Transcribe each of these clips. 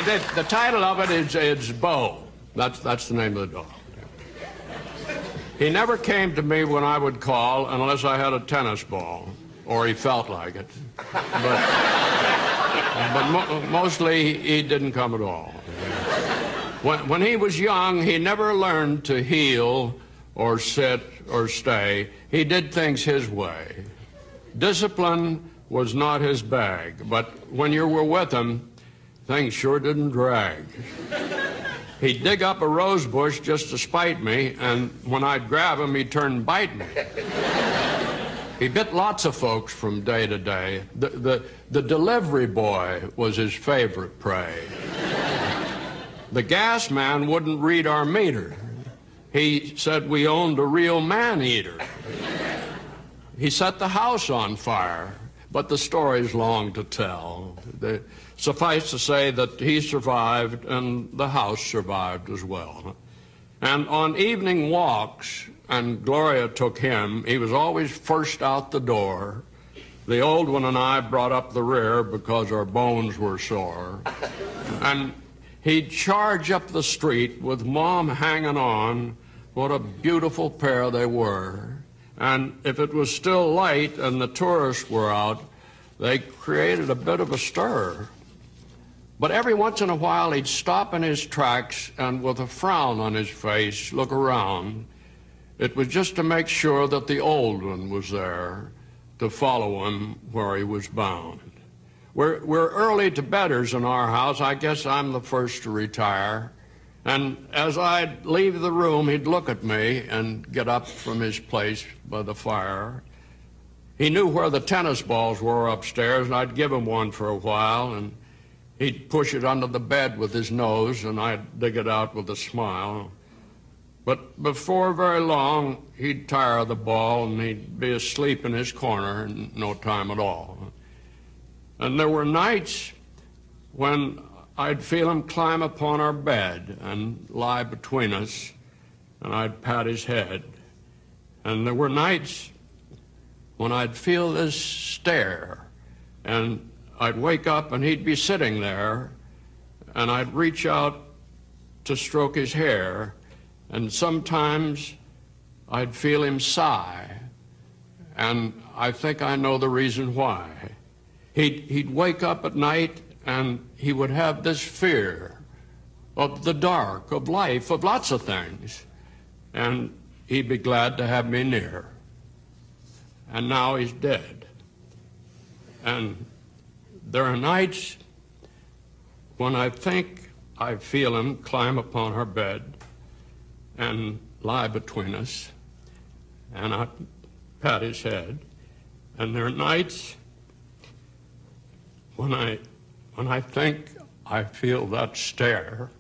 The title of it is Beau. That's the name of the dog. He never came to me when I would call unless I had a tennis ball, or he felt like it. But mostly he didn't come at all. When he was young, he never learned to heel or sit or stay. He did things his way. Discipline was not his bag, but when you were with him, things sure didn't drag. He'd dig up a rose bush just to spite me, and when I'd grab him, he'd turn and bite me. He bit lots of folks from day to day. The delivery boy was his favorite prey. The gas man wouldn't read our meter. He said we owned a real man-eater. He set the house on fire, but the story's long to tell. Suffice to say that he survived and the house survived as well. And on evening walks, and Gloria took him, he was always first out the door. The old one and I brought up the rear because our bones were sore. And he'd charge up the street with Mom hanging on. What a beautiful pair they were. And if it was still light and the tourists were out, they created a bit of a stir. But every once in a while, he'd stop in his tracks and with a frown on his face, look around. It was just to make sure that the old one was there to follow him where he was bound. We're early to bedders in our house. I guess I'm the first to retire. And as I'd leave the room, he'd look at me and get up from his place by the fire. He knew where the tennis balls were upstairs, and I'd give him one for a while, and he'd push it under the bed with his nose, and I'd dig it out with a smile. But before very long, he'd tire of the ball, and he'd be asleep in his corner in no time at all. And there were nights when I'd feel him climb upon our bed and lie between us, and I'd pat his head. And there were nights when I'd feel this stare, and I'd wake up and he'd be sitting there, and I'd reach out to stroke his hair, and sometimes I'd feel him sigh, and I think I know the reason why. He'd wake up at night and he would have this fear of the dark, of life, of lots of things, and he'd be glad to have me near. And now he's dead. And there are nights when I think I feel him climb upon her bed and lie between us, and I pat his head. And there are nights when I think I feel that stare,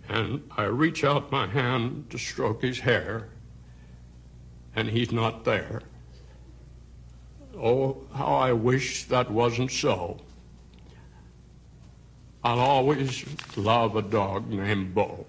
and I reach out my hand to stroke his hair, and he's not there. Oh, how I wish that wasn't so. I'll always love a dog named Beau.